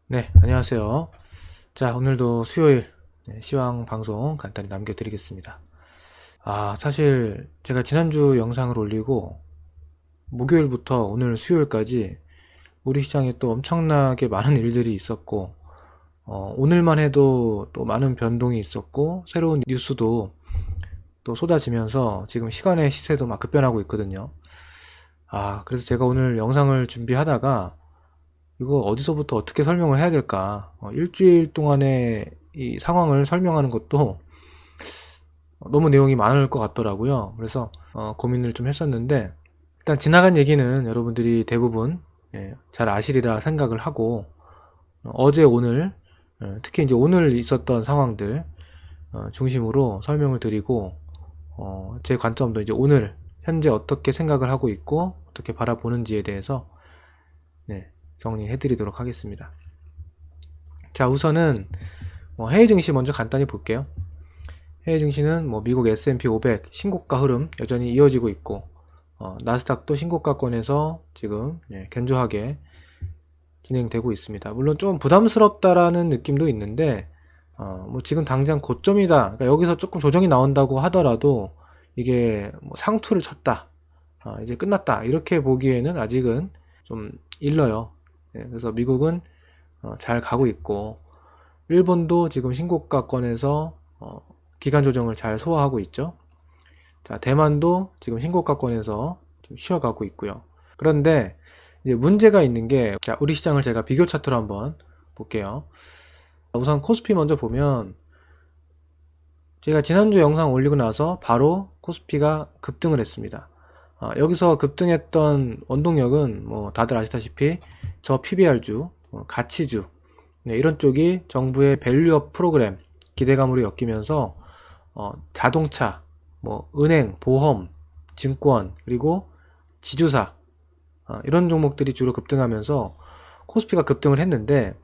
네, 안녕하세요. 자, 오늘도 수요일 시황 방송 간단히 남겨드리겠습니다. 사실 제가 지난주 영상을 올리고 목요일부터 오늘 수요일까지 우리 시장에 또 엄청나게 많은 일들이 있었고, 오늘만 해도 또 많은 변동이 있었고, 새로운 뉴스도 또 쏟아지면서 지금 시간의 시세도 막 급변하고 있거든요. 그래서 제가 오늘 영상을 준비하다가 이거 어디서부터 어떻게 설명을 해야 될까? 일주일 동안의 이 상황을 설명하는 것도 너무 내용이 많을 것 같더라고요. 그래서 고민을 좀 했었는데, 일단 지나간 얘기는 여러분들이 대부분 잘 아시리라 생각을 하고, 어제 오늘 특히 이제 오늘 있었던 상황들 중심으로 설명을 드리고, 제 관점도 이제 오늘 현재 어떻게 생각을 하고 있고 어떻게 바라보는지에 대해서 정리해 드리도록 하겠습니다. 자, 우선은 해외 증시 먼저 간단히 볼게요. 해외 증시는 미국 S&P 500 신고가 흐름 여전히 이어지고 있고, 나스닥도 신고가권에서 지금 견조하게 진행되고 있습니다. 물론 좀 부담스럽다라는 느낌도 있는데, 지금 당장 고점이다, 그러니까 여기서 조금 조정이 나온다고 하더라도 이게 상투를 쳤다, 이제 끝났다, 이렇게 보기에는 아직은 좀 일러요. 그래서 미국은 잘 가고 있고, 일본도 지금 신고가권에서 기간 조정을 잘 소화하고 있죠. 자, 대만도 지금 신고가권에서 좀 쉬어가고 있고요. 그런데 이제 문제가 있는 게, 자, 우리 시장을 제가 비교 차트로 한번 볼게요. 우선 코스피 먼저 보면, 제가 지난주 영상 올리고 나서 바로 코스피가 급등을 했습니다. 여기서 급등했던 원동력은 다들 아시다시피 저 PBR주, 가치주, 이런 쪽이 정부의 밸류업 프로그램 기대감으로 엮이면서 자동차, 은행, 보험, 증권, 그리고 지주사, 이런 종목들이 주로 급등하면서 코스피가 급등을 했는데,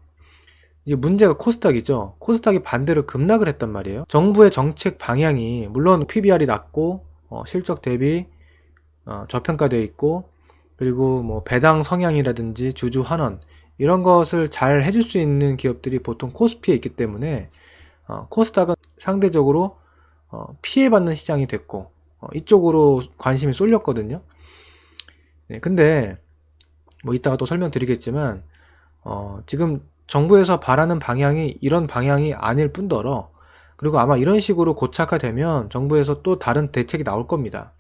이제 문제가 코스닥이죠. 코스닥이 반대로 급락을 했단 말이에요. 정부의 정책 방향이 물론 PBR이 낮고 실적 대비 저평가되어 있고, 그리고 배당 성향이라든지 주주 환원, 이런 것을 잘 해줄 수 있는 기업들이 보통 코스피에 있기 때문에 코스닥은 상대적으로 피해받는 시장이 됐고, 이쪽으로 관심이 쏠렸거든요. 근데 이따가 또 설명드리겠지만, 지금 정부에서 바라는 방향이 이런 방향이 아닐 뿐더러, 그리고 아마 이런 식으로 고착화되면 정부에서 또 다른 대책이 나올 겁니다.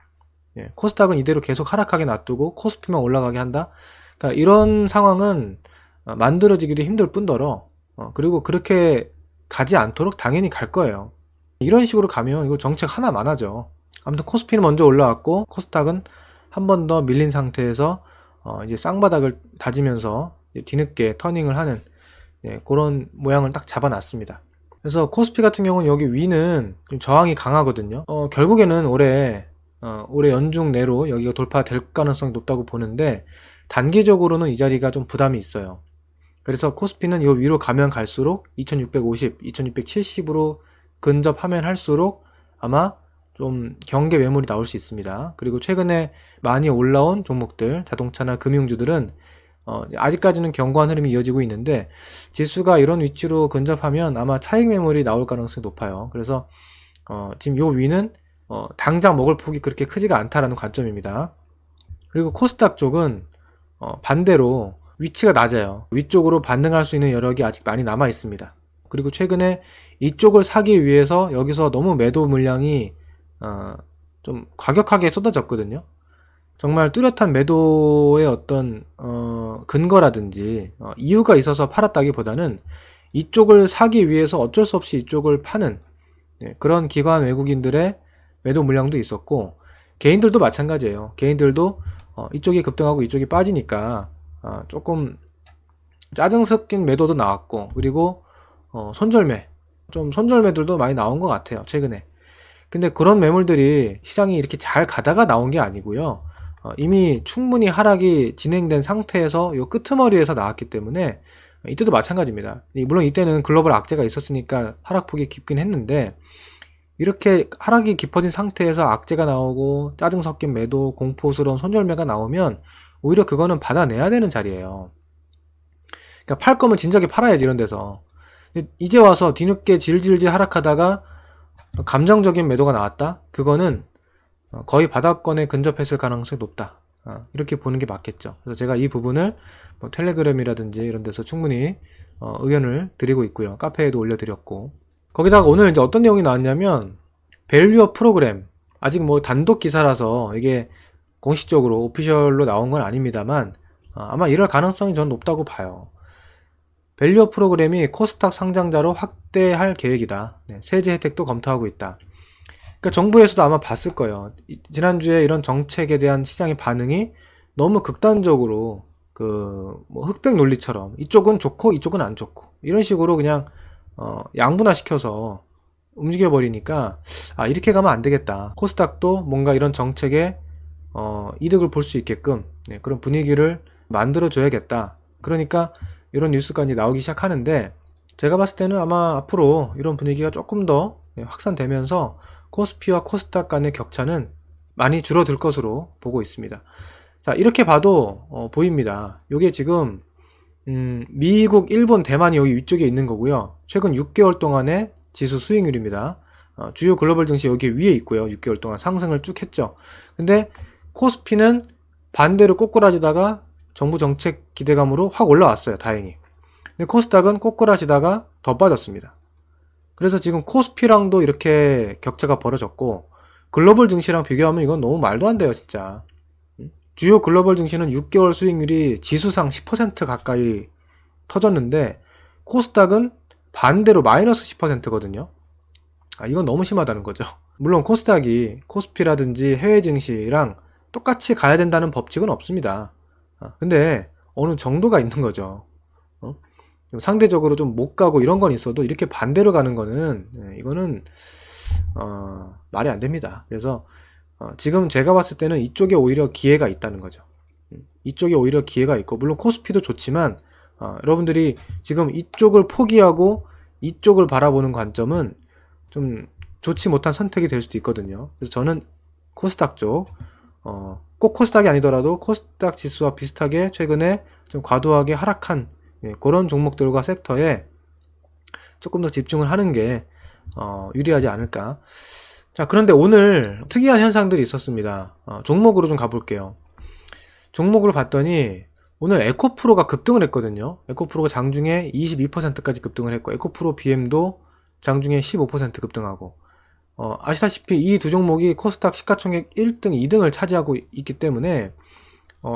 코스닥은 이대로 계속 하락하게 놔두고 코스피만 올라가게 한다? 그러니까 이런 상황은 만들어지기도 힘들 뿐더러, 그리고 그렇게 가지 않도록 당연히 갈 거예요. 이런 식으로 가면 이거 정책 하나만 하죠. 아무튼 코스피는 먼저 올라왔고, 코스닥은 한 번 더 밀린 상태에서 이제 쌍바닥을 다지면서 뒤늦게 터닝을 하는 그런 모양을 딱 잡아놨습니다. 그래서 코스피 같은 경우는 여기 위는 좀 저항이 강하거든요. 결국에는 올해 연중 내로 여기가 돌파될 가능성이 높다고 보는데, 단기적으로는 이 자리가 좀 부담이 있어요. 그래서 코스피는 이 위로 가면 갈수록 2650, 2670으로 근접하면 할수록 아마 좀 경계 매물이 나올 수 있습니다. 그리고 최근에 많이 올라온 종목들, 자동차나 금융주들은 아직까지는 견고한 흐름이 이어지고 있는데, 지수가 이런 위치로 근접하면 아마 차익 매물이 나올 가능성이 높아요. 그래서 지금 요 위는 당장 먹을 폭이 그렇게 크지가 않다라는 관점입니다. 그리고 코스닥 쪽은 반대로 위치가 낮아요. 위쪽으로 반등할 수 있는 여력이 아직 많이 남아 있습니다. 그리고 최근에 이쪽을 사기 위해서 여기서 너무 매도 물량이 좀 과격하게 쏟아졌거든요. 정말 뚜렷한 매도의 어떤 근거라든지 이유가 있어서 팔았다기보다는 이쪽을 사기 위해서 어쩔 수 없이 이쪽을 파는 그런 기관 외국인들의 매도 물량도 있었고, 개인들도 마찬가지예요. 개인들도 이쪽이 급등하고 이쪽이 빠지니까 조금 짜증 섞인 매도도 나왔고, 그리고 손절매, 좀 손절매들도 많이 나온 것 같아요, 최근에. 근데 그런 매물들이 시장이 이렇게 잘 가다가 나온 게 아니고요. 이미 충분히 하락이 진행된 상태에서 요 끄트머리에서 나왔기 때문에, 이때도 마찬가지입니다. 물론 이때는 글로벌 악재가 있었으니까 하락폭이 깊긴 했는데, 이렇게 하락이 깊어진 상태에서 악재가 나오고 짜증 섞인 매도, 공포스러운 손절매가 나오면 오히려 그거는 받아내야 되는 자리예요. 그러니까 팔 거면 진작에 팔아야지 이런 데서. 이제 와서 뒤늦게 질질질 하락하다가 감정적인 매도가 나왔다? 그거는 거의 바닥권에 근접했을 가능성이 높다. 이렇게 보는 게 맞겠죠. 그래서 제가 이 부분을 뭐 텔레그램이라든지 이런 데서 충분히 의견을 드리고 있고요. 카페에도 올려드렸고. 거기다가 오늘 이제 어떤 내용이 나왔냐면 밸류업 프로그램, 아직 뭐 단독 기사라서 이게 공식적으로 오피셜로 나온 건 아닙니다만 아마 이럴 가능성이 저는 높다고 봐요. 밸류업 프로그램이 코스닥 상장자로 확대할 계획이다. 세제 혜택도 검토하고 있다. 그러니까 정부에서도 아마 봤을 거예요. 지난주에 이런 정책에 대한 시장의 반응이 너무 극단적으로 뭐 흑백 논리처럼 이쪽은 좋고 이쪽은 안 좋고 이런 식으로 그냥 양분화 시켜서 움직여 버리니까 이렇게 가면 안 되겠다. 코스닥도 뭔가 이런 정책에 이득을 볼 수 있게끔 그런 분위기를 만들어 줘야겠다. 그러니까 이런 뉴스가 이제 나오기 시작하는데, 제가 봤을 때는 아마 앞으로 이런 분위기가 조금 더 확산되면서 코스피와 코스닥 간의 격차는 많이 줄어들 것으로 보고 있습니다. 자, 이렇게 봐도 보입니다. 이게 지금 미국, 일본, 대만이 여기 위쪽에 있는 거고요. 최근 6개월 동안의 지수 수익률입니다. 주요 글로벌 증시 여기 위에 있고요. 6개월 동안 상승을 쭉 했죠. 근데 코스피는 반대로 꼬꾸라지다가 정부 정책 기대감으로 확 올라왔어요. 다행히. 근데 코스닥은 꼬꾸라지다가 더 빠졌습니다. 그래서 지금 코스피랑도 이렇게 격차가 벌어졌고, 글로벌 증시랑 비교하면 이건 너무 말도 안 돼요, 진짜. 주요 글로벌 증시는 6개월 수익률이 지수상 10% 가까이 터졌는데, 코스닥은 반대로 마이너스 10%거든요. 이건 너무 심하다는 거죠. 물론 코스닥이 코스피라든지 해외 증시랑 똑같이 가야 된다는 법칙은 없습니다. 근데 어느 정도가 있는 거죠. 상대적으로 좀 못 가고 이런 건 있어도 이렇게 반대로 가는 거는 이거는 말이 안 됩니다. 그래서 지금 제가 봤을 때는 이쪽에 오히려 기회가 있다는 거죠. 이쪽에 오히려 기회가 있고, 물론 코스피도 좋지만 여러분들이 지금 이쪽을 포기하고 이쪽을 바라보는 관점은 좀 좋지 못한 선택이 될 수도 있거든요. 그래서 저는 코스닥 쪽, 꼭 코스닥이 아니더라도 코스닥 지수와 비슷하게 최근에 좀 과도하게 하락한 그런 종목들과 섹터에 조금 더 집중을 하는 게 유리하지 않을까. 자, 그런데 오늘 특이한 현상들이 있었습니다. 종목으로 좀 가볼게요. 종목으로 봤더니 오늘 에코프로가 급등을 했거든요. 에코프로가 장중에 22%까지 급등을 했고, 에코프로 BM도 장중에 15% 급등하고, 아시다시피 이 두 종목이 코스닥 시가총액 1등, 2등을 차지하고 있기 때문에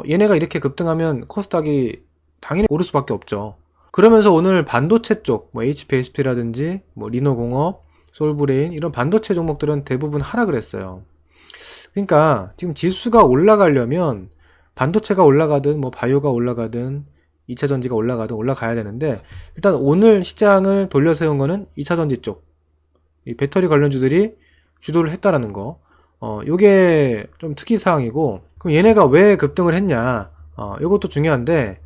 얘네가 이렇게 급등하면 코스닥이 당연히 오를 수밖에 없죠. 그러면서 오늘 반도체 쪽, 뭐 HPSP라든지 뭐 리노공업, 솔브레인 이런 반도체 종목들은 대부분 하락을 했어요. 그러니까 지금 지수가 올라가려면 반도체가 올라가든 뭐 바이오가 올라가든 2차전지가 올라가든 올라가야 되는데, 일단 오늘 시장을 돌려세운 거는 2차전지 쪽, 이 배터리 관련주들이 주도를 했다라는 거. 요게 좀 특이사항이고, 그럼 얘네가 왜 급등을 했냐, 요것도 중요한데,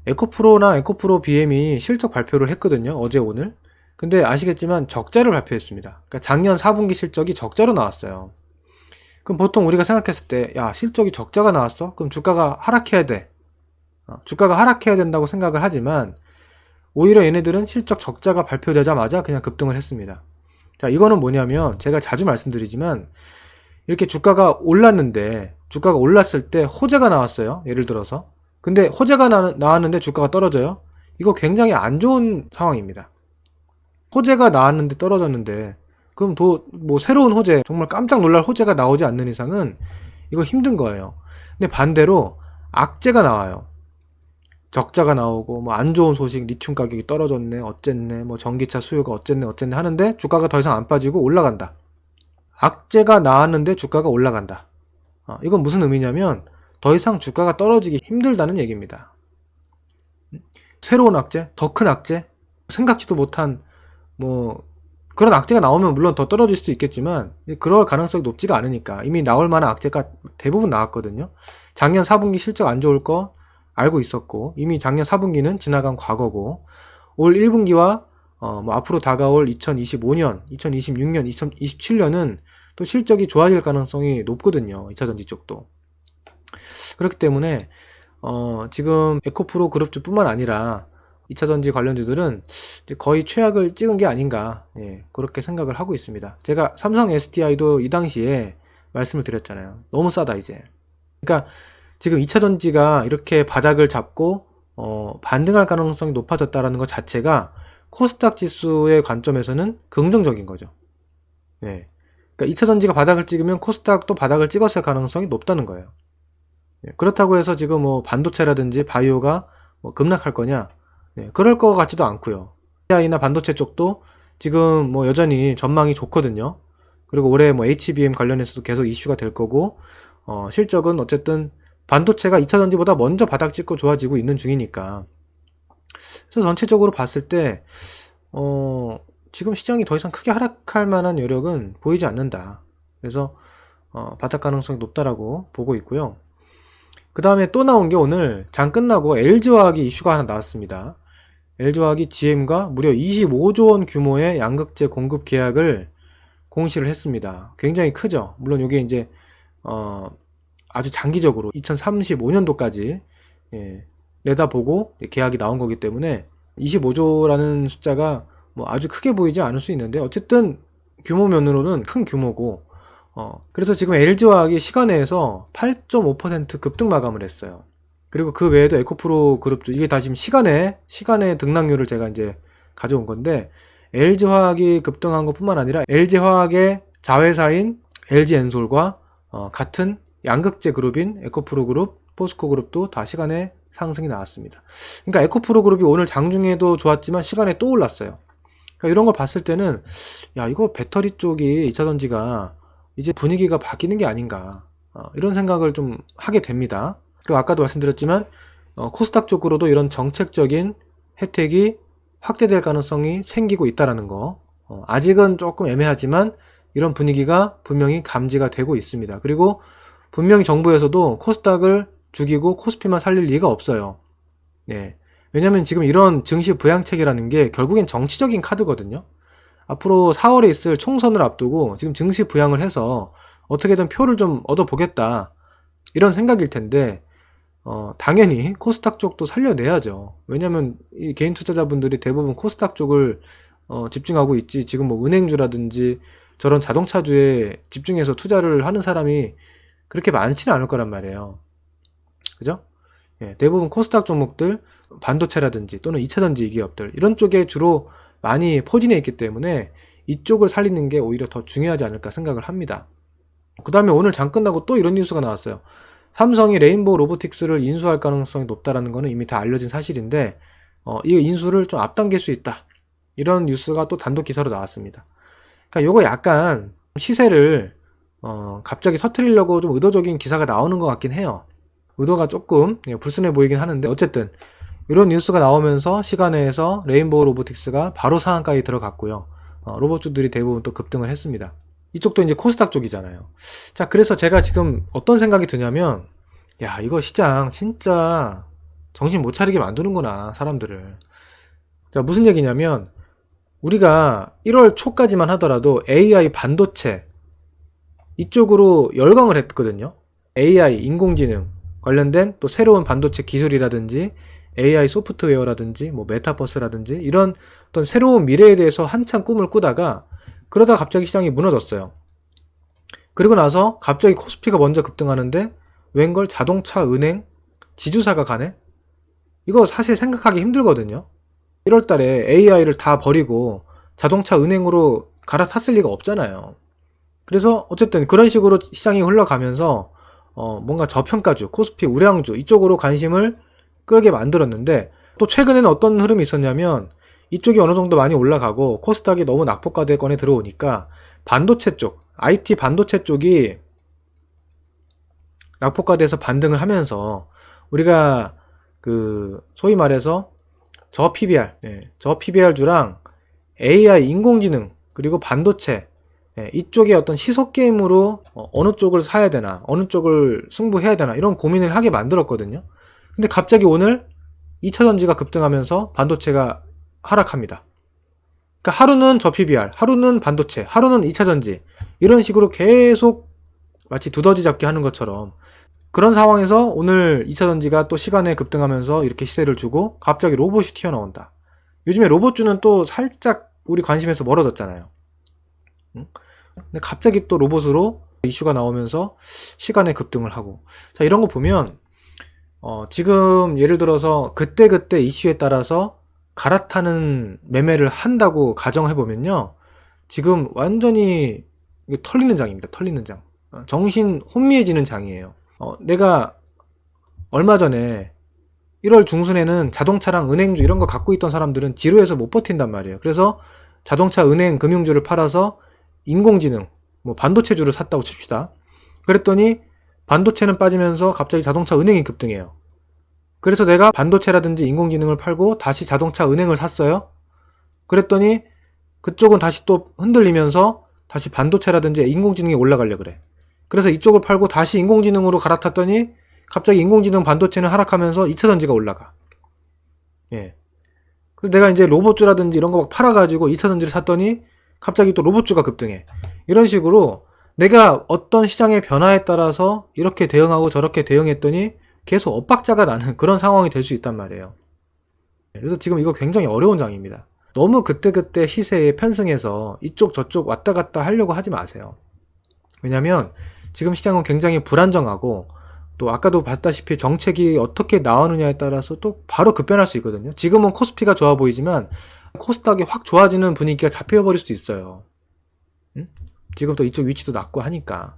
에코프로나 에코프로 BM이 실적 발표를 했거든요. 어제 오늘. 근데 아시겠지만 적자를 발표했습니다. 그러니까 작년 4분기 실적이 적자로 나왔어요. 그럼 보통 우리가 생각했을 때, 야, 실적이 적자가 나왔어? 그럼 주가가 하락해야 돼. 주가가 하락해야 된다고 생각을 하지만, 오히려 얘네들은 실적 적자가 발표되자마자 그냥 급등을 했습니다. 자, 이거는 뭐냐면, 제가 자주 말씀드리지만, 이렇게 주가가 올랐는데, 주가가 올랐을 때 호재가 나왔어요. 예를 들어서. 근데 호재가 나왔는데 주가가 떨어져요? 이거 굉장히 안 좋은 상황입니다. 호재가 나왔는데 떨어졌는데, 그럼 뭐 새로운 호재, 정말 깜짝 놀랄 호재가 나오지 않는 이상은 이거 힘든 거예요. 근데 반대로 악재가 나와요. 적자가 나오고, 뭐 안 좋은 소식, 리튬 가격이 떨어졌네, 어쨌네, 뭐 전기차 수요가 어쨌네 하는데 주가가 더 이상 안 빠지고 올라간다. 악재가 나왔는데 주가가 올라간다. 이건 무슨 의미냐면 더 이상 주가가 떨어지기 힘들다는 얘기입니다. 새로운 악재, 더 큰 악재, 생각지도 못한 뭐 그런 악재가 나오면 물론 더 떨어질 수도 있겠지만 그럴 가능성이 높지가 않으니까, 이미 나올 만한 악재가 대부분 나왔거든요. 작년 4분기 실적 안 좋을 거 알고 있었고, 이미 작년 4분기는 지나간 과거고, 올 1분기와 뭐 앞으로 다가올 2025년, 2026년, 2027년은 또 실적이 좋아질 가능성이 높거든요. 2차전지 쪽도. 그렇기 때문에 지금 에코프로 그룹주뿐만 아니라 2차전지 관련주들은 이제 거의 최악을 찍은 게 아닌가, 예, 그렇게 생각을 하고 있습니다. 제가 삼성 SDI도 이 당시에 말씀을 드렸잖아요. 너무 싸다 이제. 그러니까 지금 2차전지가 이렇게 바닥을 잡고 반등할 가능성이 높아졌다라는 것 자체가 코스닥 지수의 관점에서는 긍정적인 거죠. 예. 그러니까 2차전지가 바닥을 찍으면 코스닥도 바닥을 찍었을 가능성이 높다는 거예요. 예. 그렇다고 해서 지금 뭐 반도체라든지 바이오가 뭐 급락할 거냐? 예. 그럴 것 같지도 않고요. AI나 반도체 쪽도 지금 뭐 여전히 전망이 좋거든요. 그리고 올해 뭐 HBM 관련해서도 계속 이슈가 될 거고, 실적은 어쨌든 반도체가 2차전지보다 먼저 바닥 찍고 좋아지고 있는 중이니까. 그래서 전체적으로 봤을 때 지금 시장이 더 이상 크게 하락할 만한 여력은 보이지 않는다. 그래서 바닥 가능성이 높다라고 보고 있고요. 그 다음에 또 나온 게 오늘 장 끝나고 LG화학이 이슈가 하나 나왔습니다. LG화학이 GM과 무려 25조 원 규모의 양극재 공급 계약을 공시를 했습니다. 굉장히 크죠. 물론 이게 이제 아주 장기적으로 2035년도까지 내다보고 계약이 나온 거기 때문에 25조라는 숫자가 뭐 아주 크게 보이지 않을 수 있는데, 어쨌든 규모면으로는 큰 규모고, 그래서 지금 LG화학이 시간외에서 8.5% 급등 마감을 했어요. 그리고 그 외에도 에코프로 그룹주, 이게 다 지금 시간의 등락률을 제가 이제 가져온 건데, LG화학이 급등한 것 뿐만 아니라 LG화학의 자회사인 LG엔솔과 같은 양극재 그룹인 에코프로 그룹, 포스코 그룹도 다 시간에 상승이 나왔습니다. 그러니까 에코프로 그룹이 오늘 장중에도 좋았지만 시간에 또 올랐어요. 그러니까 이런 걸 봤을 때는, 야, 이거 배터리 쪽이 2차전지가 이제 분위기가 바뀌는 게 아닌가, 이런 생각을 좀 하게 됩니다. 그리고 아까도 말씀드렸지만 코스닥 쪽으로도 이런 정책적인 혜택이 확대될 가능성이 생기고 있다는 거, 아직은 조금 애매하지만 이런 분위기가 분명히 감지가 되고 있습니다. 그리고 분명히 정부에서도 코스닥을 죽이고 코스피만 살릴 리가 없어요. 네. 왜냐면 지금 이런 증시 부양책이라는 게 결국엔 정치적인 카드거든요. 앞으로 4월에 있을 총선을 앞두고 지금 증시 부양을 해서 어떻게든 표를 좀 얻어보겠다, 이런 생각일 텐데, 당연히 코스닥 쪽도 살려내야죠. 왜냐면 이 개인 투자자분들이 대부분 코스닥 쪽을 집중하고 있지, 지금 뭐 은행주라든지 저런 자동차주에 집중해서 투자를 하는 사람이 그렇게 많지는 않을 거란 말이에요. 그죠? 예, 대부분 코스닥 종목들, 반도체라든지 또는 2차전지 기업들, 이런 쪽에 주로 많이 포진해 있기 때문에 이쪽을 살리는 게 오히려 더 중요하지 않을까 생각을 합니다. 그 다음에 오늘 장 끝나고 또 이런 뉴스가 나왔어요. 삼성이 레인보우 로보틱스를 인수할 가능성이 높다라는 거는 이미 다 알려진 사실인데, 이 인수를 좀 앞당길 수 있다, 이런 뉴스가 또 단독 기사로 나왔습니다. 그러니까 요거 약간 시세를 갑자기 터뜨리려고 좀 의도적인 기사가 나오는 것 같긴 해요. 의도가 조금 불순해 보이긴 하는데, 어쨌든 이런 뉴스가 나오면서 시간외에서 레인보우 로보틱스가 바로 상한가에 들어갔고요. 로봇주들이 대부분 또 급등을 했습니다. 이쪽도 이제 코스닥 쪽이잖아요. 자, 그래서 제가 지금 어떤 생각이 드냐면, 야, 이거 시장 진짜 정신 못 차리게 만드는구나, 사람들을. 자, 무슨 얘기냐면, 우리가 1월 초까지만 하더라도 AI 반도체 이쪽으로 열광을 했거든요. AI, 인공지능 관련된 또 새로운 반도체 기술이라든지 AI 소프트웨어라든지 뭐 메타버스라든지 이런 어떤 새로운 미래에 대해서 한참 꿈을 꾸다가, 그러다 갑자기 시장이 무너졌어요. 그리고 나서 갑자기 코스피가 먼저 급등하는데 웬걸 자동차, 은행, 지주사가 가네? 이거 사실 생각하기 힘들거든요. 1월달에 AI를 다 버리고 자동차, 은행으로 갈아탔을 리가 없잖아요. 그래서 어쨌든 그런 식으로 시장이 흘러가면서 뭔가 저평가주, 코스피, 우량주 이쪽으로 관심을 끌게 만들었는데, 또 최근에는 어떤 흐름이 있었냐면, 이쪽이 어느 정도 많이 올라가고 코스닥이 너무 낙폭과대권에 들어오니까 반도체 쪽, IT 반도체 쪽이 낙폭과대에서 반등을 하면서, 우리가 그 소위 말해서 저 PBR주랑 AI, 인공지능, 그리고 반도체, 이쪽에 어떤 시속 게임으로 어느 쪽을 사야 되나, 어느 쪽을 승부해야 되나, 이런 고민을 하게 만들었거든요. 근데 갑자기 오늘 2차전지가 급등하면서 반도체가 하락합니다. 그러니까 하루는 저 PBR, 하루는 반도체, 하루는 2차전지, 이런 식으로 계속 마치 두더지 잡기 하는 것처럼 그런 상황에서 오늘 2차전지가 또 시간에 급등하면서 이렇게 시세를 주고 갑자기 로봇이 튀어나온다. 요즘에 로봇주는 또 살짝 우리 관심에서 멀어졌잖아요. 응? 근데 갑자기 또 로봇으로 이슈가 나오면서 시간에 급등을 하고, 자, 이런 거 보면 지금 예를 들어서 그때그때 이슈에 따라서 갈아타는 매매를 한다고 가정해보면요, 지금 완전히 털리는 장입니다. 털리는 장. 정신 혼미해지는 장이에요. 내가 얼마 전에 1월 중순에는 자동차랑 은행주 이런 거 갖고 있던 사람들은 지루해서 못 버틴단 말이에요. 그래서 자동차, 은행, 금융주를 팔아서 인공지능, 뭐 반도체주를 샀다고 칩시다. 그랬더니 반도체는 빠지면서 갑자기 자동차, 은행이 급등해요. 그래서 내가 반도체라든지 인공지능을 팔고 다시 자동차, 은행을 샀어요. 그랬더니 그쪽은 다시 또 흔들리면서 다시 반도체라든지 인공지능이 올라가려 그래. 그래서 이쪽을 팔고 다시 인공지능으로 갈아탔더니 갑자기 인공지능 반도체는 하락하면서 2차전지가 올라가. 예. 그래서 내가 이제 로봇주라든지 이런 거 막 팔아가지고 2차전지를 샀더니 갑자기 또 로봇주가 급등해. 이런 식으로 내가 어떤 시장의 변화에 따라서 이렇게 대응하고 저렇게 대응했더니 계속 엇박자가 나는 그런 상황이 될 수 있단 말이에요. 그래서 지금 이거 굉장히 어려운 장입니다. 너무 그때그때 시세에 편승해서 이쪽 저쪽 왔다 갔다 하려고 하지 마세요. 왜냐면 지금 시장은 굉장히 불안정하고, 또 아까도 봤다시피 정책이 어떻게 나오느냐에 따라서 또 바로 급변할 수 있거든요. 지금은 코스피가 좋아 보이지만 코스닥이 확 좋아지는 분위기가 잡혀버릴 수도 있어요. 응? 지금 또 이쪽 위치도 낮고 하니까.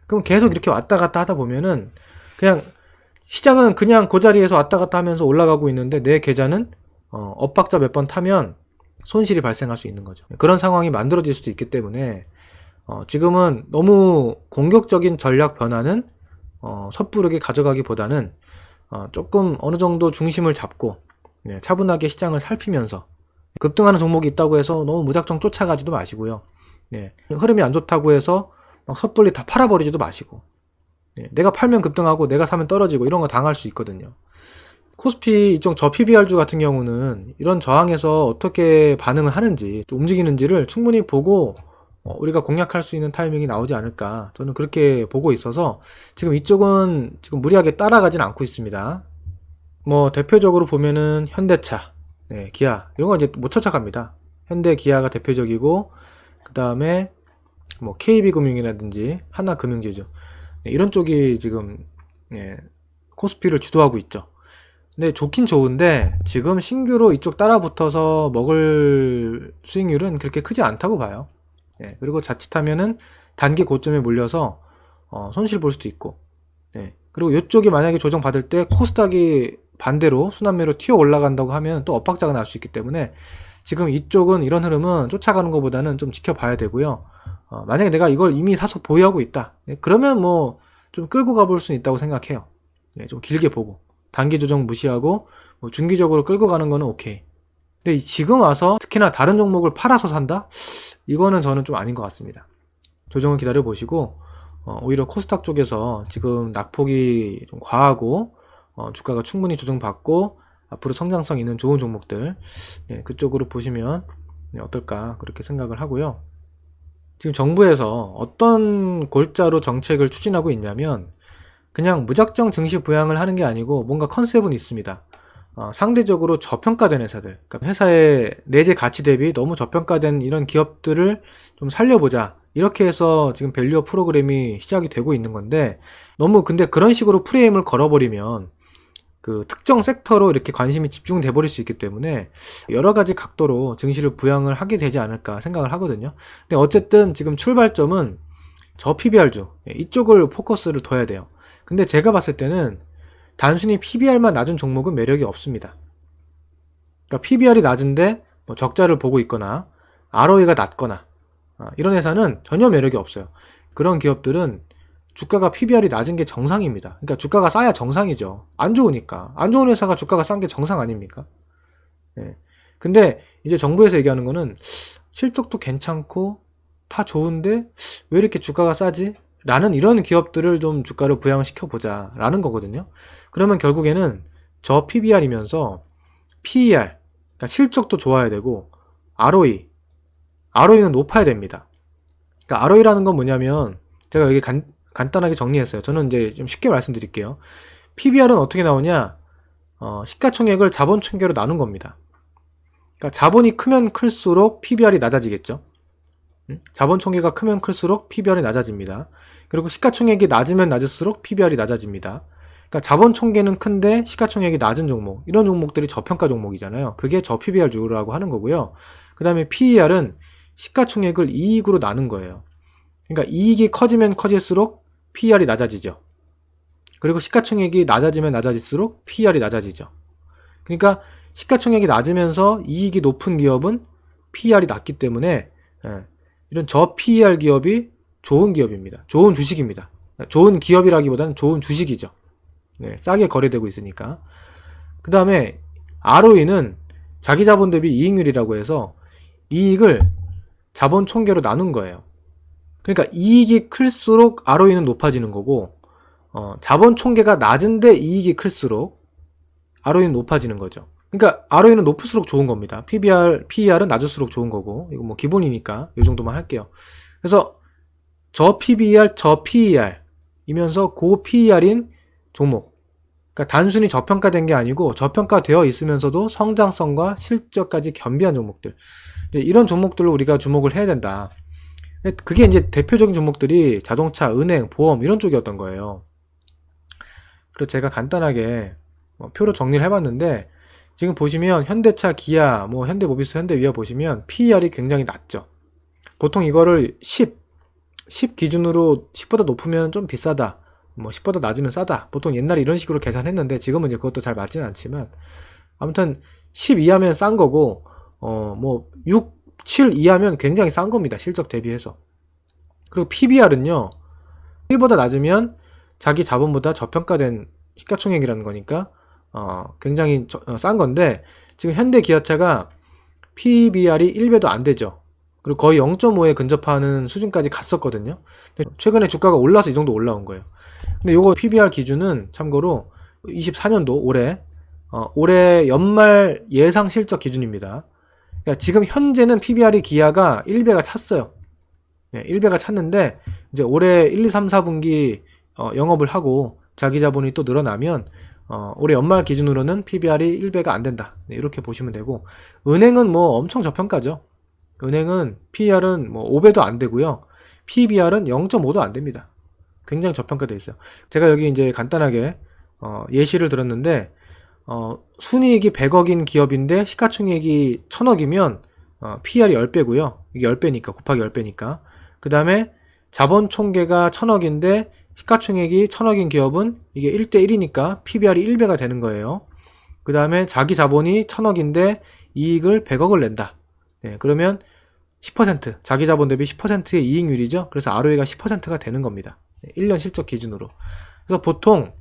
그럼 계속 이렇게 왔다 갔다 하다 보면은 그냥 시장은 그냥 그 자리에서 왔다 갔다 하면서 올라가고 있는데 내 계좌는 엇박자 몇 번 타면 손실이 발생할 수 있는 거죠. 그런 상황이 만들어질 수도 있기 때문에 지금은 너무 공격적인 전략 변화는 섣부르게 가져가기보다는 조금 어느 정도 중심을 잡고 차분하게 시장을 살피면서, 급등하는 종목이 있다고 해서 너무 무작정 쫓아가지도 마시고요. 흐름이 안 좋다고 해서 막 섣불리 다 팔아버리지도 마시고, 내가 팔면 급등하고 내가 사면 떨어지고 이런 거 당할 수 있거든요. 코스피 이쪽 저 PBR주 같은 경우는 이런 저항에서 어떻게 반응을 하는지, 움직이는지를 충분히 보고 우리가 공략할 수 있는 타이밍이 나오지 않을까, 저는 그렇게 보고 있어서 지금 이쪽은 지금 무리하게 따라가진 않고 있습니다. 뭐 대표적으로 보면은 현대차, 기아 이런 거 이제 못 쫓아갑니다. 현대, 기아가 대표적이고, 그 다음에 뭐 KB금융이라든지 하나금융지주, 이런 쪽이 지금 코스피를 주도하고 있죠. 근데 좋긴 좋은데 지금 신규로 이쪽 따라붙어서 먹을 수익률은 그렇게 크지 않다고 봐요. 그리고 자칫하면은 단기 고점에 몰려서 손실 볼 수도 있고, 그리고 이쪽이 만약에 조정 받을 때 코스닥이 반대로 순환매로 튀어 올라간다고 하면 또 엇박자가 날 수 있기 때문에 지금 이쪽은 이런 흐름은 쫓아가는 것보다는 좀 지켜봐야 되고요. 만약에 내가 이걸 이미 사서 보유하고 있다, 그러면 뭐 좀 끌고 가볼 수 있다고 생각해요. 좀 길게 보고 단기 조정 무시하고 뭐 중기적으로 끌고 가는 거는 오케이. 근데 지금 와서 특히나 다른 종목을 팔아서 산다? 이거는 저는 좀 아닌 것 같습니다. 조정을 기다려 보시고 오히려 코스닥 쪽에서 지금 낙폭이 좀 과하고 주가가 충분히 조정받고 앞으로 성장성 있는 좋은 종목들, 그쪽으로 보시면 어떨까 그렇게 생각을 하고요. 지금 정부에서 어떤 골자로 정책을 추진하고 있냐면 그냥 무작정 증시 부양을 하는 게 아니고 뭔가 컨셉은 있습니다. 상대적으로 저평가된 회사들, 그러니까 회사의 내재 가치 대비 너무 저평가된 이런 기업들을 좀 살려보자, 이렇게 해서 지금 밸류업 프로그램이 시작이 되고 있는 건데, 너무 근데 그런 식으로 프레임을 걸어버리면 그 특정 섹터로 이렇게 관심이 집중돼 버릴 수 있기 때문에 여러 가지 각도로 증시를 부양을 하게 되지 않을까 생각을 하거든요. 근데 어쨌든 지금 출발점은 저 PBR주 이쪽을 포커스를 둬야 돼요. 근데 제가 봤을 때는 단순히 PBR만 낮은 종목은 매력이 없습니다. 그러니까 PBR이 낮은데 뭐 적자를 보고 있거나 ROE가 낮거나 이런 회사는 전혀 매력이 없어요. 그런 기업들은 주가가 PBR이 낮은 게 정상입니다. 그러니까 주가가 싸야 정상이죠. 안 좋으니까. 안 좋은 회사가 주가가 싼 게 정상 아닙니까? 근데 이제 정부에서 얘기하는 거는 실적도 괜찮고 다 좋은데 왜 이렇게 주가가 싸지? 라는 이런 기업들을 좀 주가를 부양시켜보자 라는 거거든요. 그러면 결국에는 저 PBR이면서 PER, 그러니까 실적도 좋아야 되고 ROE는 높아야 됩니다. 그러니까 ROE라는 건 뭐냐면 제가 여기 간단하게 정리했어요. 저는 이제 좀 쉽게 말씀드릴게요. PBR은 어떻게 나오냐? 시가총액을 자본총계로 나눈 겁니다. 그러니까 자본이 크면 클수록 PBR이 낮아지겠죠. 자본총계가 크면 클수록 PBR이 낮아집니다. 그리고 시가총액이 낮으면 낮을수록 PBR이 낮아집니다. 그러니까 자본총계는 큰데 시가총액이 낮은 종목, 이런 종목들이 저평가 종목이잖아요. 그게 저 PBR주라고 하는 거고요. 그 다음에 PER은 시가총액을 이익으로 나눈 거예요. 그러니까 이익이 커지면 커질수록 PER이 낮아지죠. 그리고 시가총액이 낮아지면 낮아질수록 PER이 낮아지죠. 그러니까 시가총액이 낮으면서 이익이 높은 기업은 PER이 낮기 때문에 이런 저 PER 기업이 좋은 기업입니다. 좋은 주식입니다. 좋은 기업이라기보다는 좋은 주식이죠. 네, 싸게 거래되고 있으니까. 그 다음에 ROE는 자기 자본 대비 이익률이라고 해서 이익을 자본 총계로 나눈 거예요. 그러니까 이익이 클수록 ROE는 높아지는 거고, 자본 총계가 낮은데 이익이 클수록 ROE는 높아지는 거죠. 그러니까 ROE는 높을수록 좋은 겁니다. PER은 낮을수록 좋은 거고, 이거 뭐 기본이니까 이 정도만 할게요. 그래서 저 PBR, 저 PER 이면서 고 PER인 종목. 그러니까 단순히 저평가된 게 아니고 저평가되어 있으면서도 성장성과 실적까지 겸비한 종목들. 이런 종목들로 우리가 주목을 해야 된다. 그게 이제 대표적인 종목들이 자동차, 은행, 보험 이런 쪽이었던 거예요. 그래서 제가 간단하게 표로 정리를 해봤는데, 지금 보시면 현대차, 기아, 뭐 현대모비스, 현대위아 보시면 PER이 굉장히 낮죠. 보통 이거를 10 기준으로 10보다 높으면 좀 비싸다, 뭐 10보다 낮으면 싸다, 보통 옛날에 이런 식으로 계산했는데 지금은 이제 그것도 잘 맞지는 않지만, 아무튼 10 이하면 싼 거고, 뭐 6, 7 이하면 굉장히 싼 겁니다. 실적 대비해서. 그리고 PBR은요 1보다 낮으면 자기 자본보다 저평가된 시가총액이라는 거니까 굉장히 싼 건데, 지금 현대 기아차가 PBR이 1배도 안 되죠. 그리고 거의 0.5에 근접하는 수준까지 갔었거든요. 근데 최근에 주가가 올라서 이 정도 올라온 거예요. 근데 요거 PBR 기준은 참고로 24년도 올해 연말 예상 실적 기준입니다. 그러니까 지금 현재는 PBR이 기아가 1배가 찼어요. 네, 1배가 찼는데 이제 올해 1, 2, 3, 4분기 영업을 하고 자기 자본이 또 늘어나면 올해 연말 기준으로는 PBR이 1배가 안 된다. 네, 이렇게 보시면 되고, 은행은 뭐 엄청 저평가죠. 은행은 PER은 뭐 5배도 안 되고요. PBR은 0.5도 안 됩니다. 굉장히 저평가되어 있어요. 제가 여기 이제 간단하게 예시를 들었는데, 순이익이 100억인 기업인데 시가총액이 1000억이면 PER이 10배고요. 이게 10배니까, 곱하기 10배니까. 그 다음에 자본 총계가 1000억인데 시가총액이 1000억인 기업은 이게 1대1이니까 PBR이 1배가 되는 거예요. 그 다음에 자기 자본이 1000억인데 이익을 100억을 낸다. 네, 그러면 10%, 자기 자본 대비 10%의 이익률이죠. 그래서 ROE가 10%가 되는 겁니다. 1년 실적 기준으로. 그래서 보통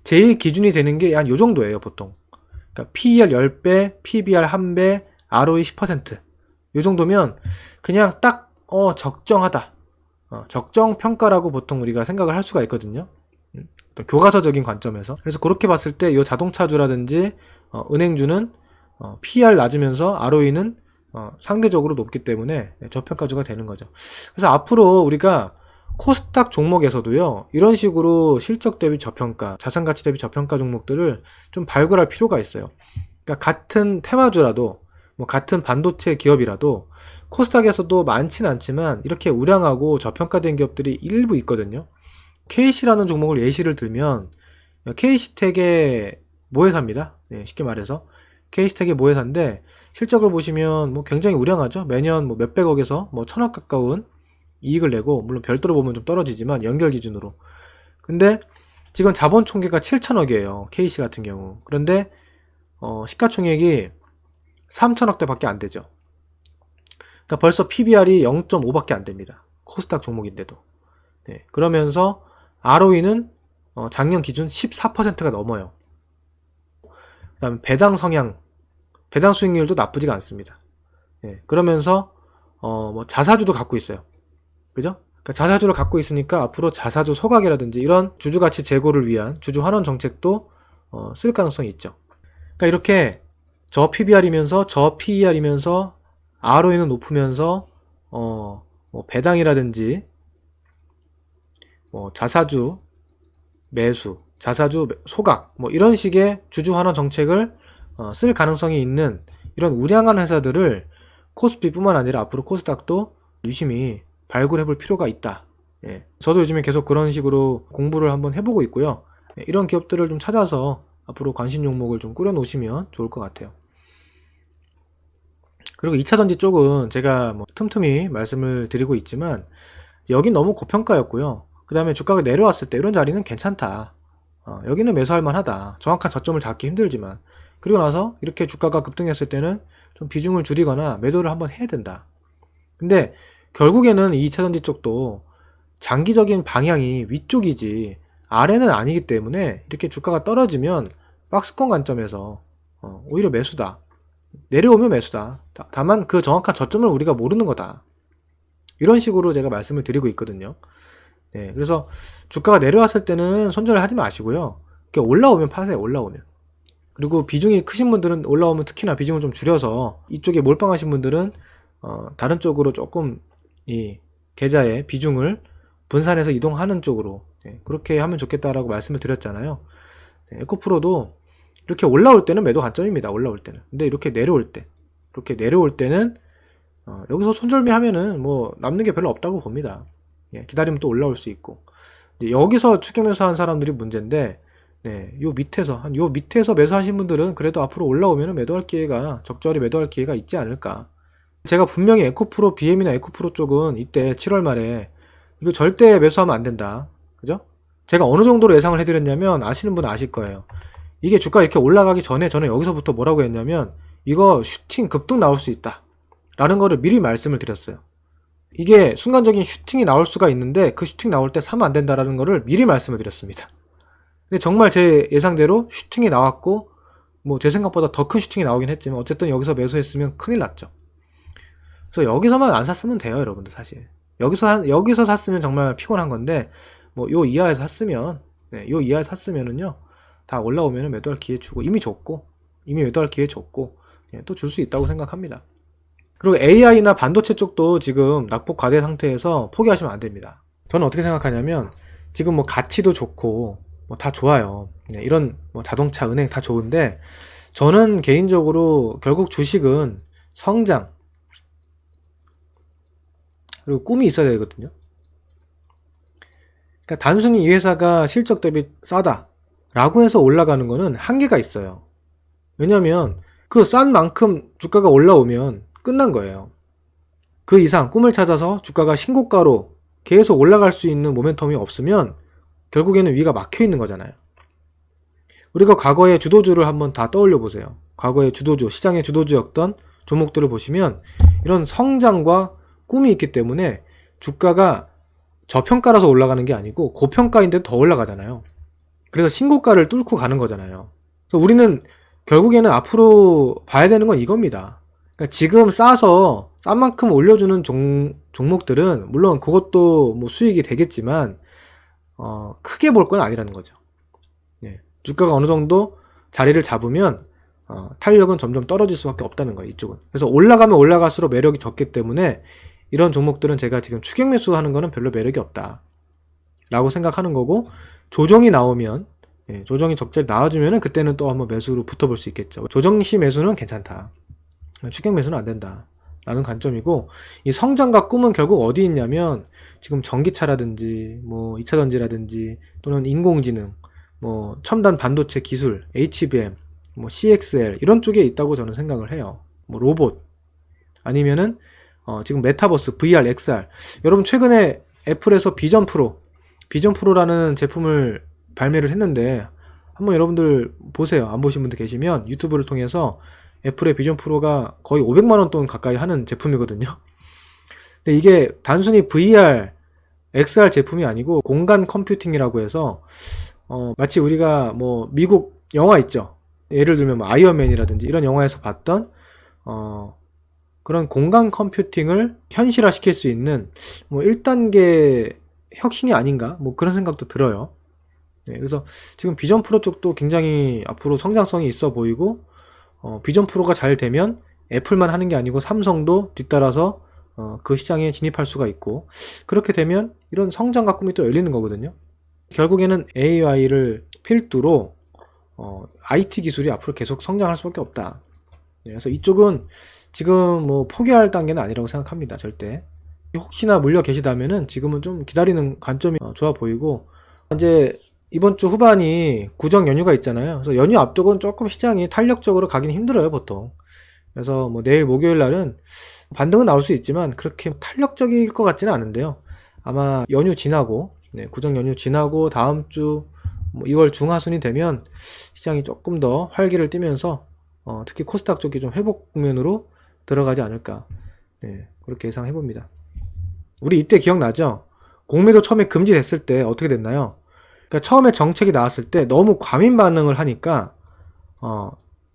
제일 기준이 되는 게 한 요 정도예요, 보통. 그러니까 PER 10배, PBR 1배, ROE 10%. 요 정도면 그냥 딱 적정하다. 적정 평가라고 보통 우리가 생각을 할 수가 있거든요. 교과서적인 관점에서. 그래서 그렇게 봤을 때 이 자동차주라든지 은행주는 PER 낮으면서 ROE는 상대적으로 높기 때문에 저평가주가 되는 거죠. 그래서 앞으로 우리가 코스닥 종목에서도요, 이런 식으로 실적 대비 저평가, 자산가치 대비 저평가 종목들을 좀 발굴할 필요가 있어요. 그러니까 같은 테마주라도, 뭐 같은 반도체 기업이라도 코스닥에서도 많지는 않지만 이렇게 우량하고 저평가된 기업들이 일부 있거든요. KC라는 종목을 예시를 들면 KC텍의 모회사입니다. 네, 쉽게 말해서 KC텍의 모회사인데 실적을 보시면 뭐 굉장히 우량하죠. 매년 뭐 몇백억에서 뭐 천억 가까운 이익을 내고, 물론 별도로 보면 좀 떨어지지만 연결 기준으로. 근데 지금 자본 총계가 7천억이에요. KC 같은 경우. 그런데 시가총액이 3천억대 밖에 안 되죠. 그러니까 벌써 PBR이 0.5밖에 안 됩니다. 코스닥 종목인데도. 네, 그러면서 ROE는 작년 기준 14%가 넘어요. 그 다음에 배당 성향, 배당 수익률도 나쁘지가 않습니다. 네, 그러면서 뭐 자사주도 갖고 있어요. 그죠? 그러니까 자사주를 갖고 있으니까 앞으로 자사주 소각이라든지 이런 주주가치 제고를 위한 주주 환원 정책도 쓸 가능성이 있죠. 그러니까 이렇게 저 PBR이면서 저 PER이면서 ROE는 높으면서 뭐 배당이라든지 뭐 자사주 매수, 자사주 소각, 뭐 이런 식의 주주 환원 정책을 쓸 가능성이 있는 이런 우량한 회사들을 코스피뿐만 아니라 앞으로 코스닥도 유심히 발굴해 볼 필요가 있다. 예. 저도 요즘에 계속 그런 식으로 공부를 한번 해보고 있고요. 예, 이런 기업들을 좀 찾아서 앞으로 관심 종목을 좀 꾸려 놓으시면 좋을 것 같아요. 그리고 2차전지 쪽은 제가 뭐 틈틈이 말씀을 드리고 있지만 여긴 너무 고평가였고요. 그 다음에 주가가 내려왔을 때 이런 자리는 괜찮다. 여기는 매수할 만하다. 정확한 저점을 잡기 힘들지만, 그리고 나서 이렇게 주가가 급등했을 때는 좀 비중을 줄이거나 매도를 한번 해야 된다. 근데 결국에는 이 2차전지 쪽도 장기적인 방향이 위쪽이지 아래는 아니기 때문에 이렇게 주가가 떨어지면 박스권 관점에서 오히려 매수다. 내려오면 매수다. 다만 그 정확한 저점을 우리가 모르는 거다. 이런 식으로 제가 말씀을 드리고 있거든요. 네, 그래서 주가가 내려왔을 때는 손절을 하지 마시고요. 올라오면 파세요. 올라오면. 그리고 비중이 크신 분들은 올라오면 특히나 비중을 좀 줄여서, 이쪽에 몰빵하신 분들은 다른 쪽으로 조금 이 계좌의 비중을 분산해서 이동하는 쪽으로, 네, 그렇게 하면 좋겠다라고 말씀을 드렸잖아요. 네, 에코프로도 이렇게 올라올 때는 매도 관점입니다. 올라올 때는. 근데 이렇게 내려올 때는 여기서 손절미 하면은 뭐 남는 게 별로 없다고 봅니다. 예, 기다리면 또 올라올 수 있고. 여기서 추격 매수한 사람들이 문제인데, 네, 요 밑에서 매수하신 분들은 그래도 앞으로 올라오면 매도할 기회가, 적절히 매도할 기회가 있지 않을까. 제가 분명히 에코프로, BM이나 에코프로 쪽은 이때 7월 말에 이거 절대 매수하면 안 된다. 그죠? 제가 어느 정도로 예상을 해드렸냐면, 아시는 분은 아실 거예요. 이게 주가 이렇게 올라가기 전에 저는 여기서부터 뭐라고 했냐면, 이거 슈팅 급등 나올 수 있다 라는 거를 미리 말씀을 드렸어요. 이게 순간적인 슈팅이 나올 수가 있는데 그 슈팅 나올 때 사면 안 된다라는 거를 미리 말씀을 드렸습니다. 근데 정말 제 예상대로 슈팅이 나왔고, 뭐 제 생각보다 더 큰 슈팅이 나오긴 했지만 어쨌든 여기서 매수했으면 큰일 났죠. 그래서 여기서만 안 샀으면 돼요, 여러분들. 사실 여기서 샀으면 정말 피곤한 건데, 뭐 요 이하에서 샀으면, 네, 요 이하에서 샀으면은요 다 올라오면 매도할 기회 주고, 이미 매도할 기회 줬고, 네, 또 줄 수 있다고 생각합니다. 그리고 AI나 반도체 쪽도 지금 낙폭 과대 상태에서 포기하시면 안 됩니다. 저는 어떻게 생각하냐면, 지금 뭐 가치도 좋고 뭐 다 좋아요. 네, 이런 뭐 자동차, 은행 다 좋은데, 저는 개인적으로 결국 주식은 성장 그리고 꿈이 있어야 되거든요. 그러니까 단순히 이 회사가 실적 대비 싸다 라고 해서 올라가는 거는 한계가 있어요. 왜냐면 그 싼 만큼 주가가 올라오면 끝난 거예요. 그 이상 꿈을 찾아서 주가가 신고가로 계속 올라갈 수 있는 모멘텀이 없으면 결국에는 위가 막혀 있는 거잖아요. 우리가 과거의 주도주를 한번 다 떠올려 보세요. 과거의 주도주, 시장의 주도주였던 종목들을 보시면 이런 성장과 꿈이 있기 때문에 주가가 저평가라서 올라가는 게 아니고 고평가인데 더 올라가잖아요. 그래서 신고가를 뚫고 가는 거잖아요. 그래서 우리는 결국에는 앞으로 봐야 되는 건 이겁니다. 그러니까 지금 싸서 싼 만큼 올려주는 종목들은 물론 그것도 뭐 수익이 되겠지만 크게 볼 건 아니라는 거죠. 예, 주가가 어느 정도 자리를 잡으면 탄력은 점점 떨어질 수밖에 없다는 거예요, 이쪽은. 그래서 올라가면 올라갈수록 매력이 적기 때문에 이런 종목들은 제가 지금 추격 매수하는 거는 별로 매력이 없다 라고 생각하는 거고, 조정이 나오면, 조정이 적절히 나와주면 그때는 또 한번 매수로 붙어볼 수 있겠죠. 조정시 매수는 괜찮다, 추격 매수는 안 된다 라는 관점이고, 이 성장과 꿈은 결국 어디 있냐면 지금 전기차라든지 뭐 2차전지라든지 또는 인공지능, 뭐 첨단 반도체 기술, HBM, 뭐 CXL 이런 쪽에 있다고 저는 생각을 해요. 뭐 로봇, 아니면은 지금 메타버스, VR, XR. 여러분 최근에 애플에서 비전 프로라는 제품을 발매를 했는데 한번 여러분들 보세요. 안 보신 분들 계시면 유튜브를 통해서 애플의 비전 프로가 거의 500만원 돈 가까이 하는 제품이거든요. 근데 이게 단순히 VR, XR 제품이 아니고 공간 컴퓨팅이라고 해서 마치 우리가 뭐 미국 영화 있죠. 예를 들면 뭐 아이언맨이라든지 이런 영화에서 봤던 그런 공간 컴퓨팅을 현실화 시킬 수 있는 뭐 1단계 혁신이 아닌가, 뭐 그런 생각도 들어요. 네, 그래서 지금 비전 프로 쪽도 굉장히 앞으로 성장성이 있어 보이고, 비전 프로가 잘 되면 애플만 하는 게 아니고 삼성도 뒤따라서 그 시장에 진입할 수가 있고, 그렇게 되면 이런 성장과 꿈이 또 열리는 거거든요. 결국에는 AI를 필두로 IT 기술이 앞으로 계속 성장할 수밖에 없다. 그래서 이쪽은 지금 뭐 포기할 단계는 아니라고 생각합니다. 절대. 혹시나 물려 계시다면은 지금은 좀 기다리는 관점이 좋아 보이고, 이제 이번 주 후반이 구정 연휴가 있잖아요. 그래서 연휴 앞두고는 조금 시장이 탄력적으로 가긴 힘들어요, 보통. 그래서 뭐 내일 목요일 날은 반등은 나올 수 있지만 그렇게 탄력적일 것 같지는 않은데요. 아마 연휴 지나고, 구정 연휴 지나고 다음 주 뭐 2월 중하순이 되면 시장이 조금 더 활기를 띠면서 특히 코스닥 쪽이 좀 회복 국면으로 들어가지 않을까, 그렇게 예상해 봅니다. 우리 이때 기억나죠? 공매도 처음에 금지됐을 때 어떻게 됐나요? 그러니까 처음에 정책이 나왔을 때 너무 과민 반응을 하니까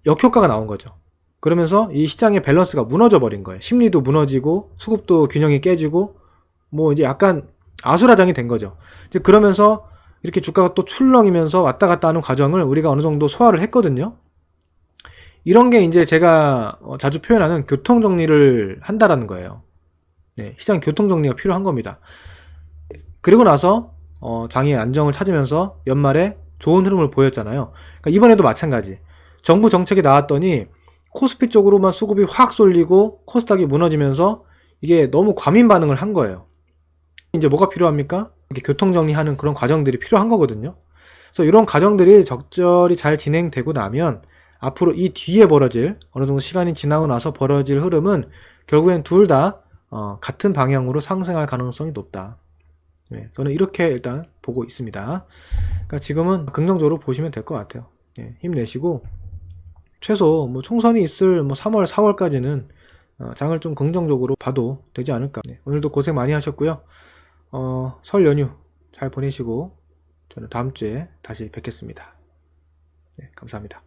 역효과가 나온 거죠. 그러면서 이 시장의 밸런스가 무너져 버린 거예요. 심리도 무너지고 수급도 균형이 깨지고 뭐 이제 약간 아수라장이 된 거죠. 이제 그러면서 이렇게 주가가 또 출렁이면서 왔다 갔다 하는 과정을 우리가 어느 정도 소화를 했거든요. 이런 게 이제 제가 자주 표현하는 교통정리를 한다라는 거예요. 시장 교통정리가 필요한 겁니다. 그리고 나서 장의 안정을 찾으면서 연말에 좋은 흐름을 보였잖아요. 그러니까 이번에도 마찬가지. 정부 정책이 나왔더니 코스피 쪽으로만 수급이 확 쏠리고 코스닥이 무너지면서 이게 너무 과민 반응을 한 거예요. 이제 뭐가 필요합니까? 이렇게 교통정리하는 그런 과정들이 필요한 거거든요. 그래서 이런 과정들이 적절히 잘 진행되고 나면 앞으로 이 뒤에 벌어질, 어느 정도 시간이 지나고 나서 벌어질 흐름은 결국엔 둘 다 같은 방향으로 상승할 가능성이 높다. 저는 이렇게 일단 보고 있습니다. 그러니까 지금은 긍정적으로 보시면 될 것 같아요. 힘내시고 최소 뭐 총선이 있을 뭐 3월, 4월까지는 장을 좀 긍정적으로 봐도 되지 않을까. 오늘도 고생 많이 하셨고요. 설 연휴 잘 보내시고 저는 다음 주에 다시 뵙겠습니다. 감사합니다.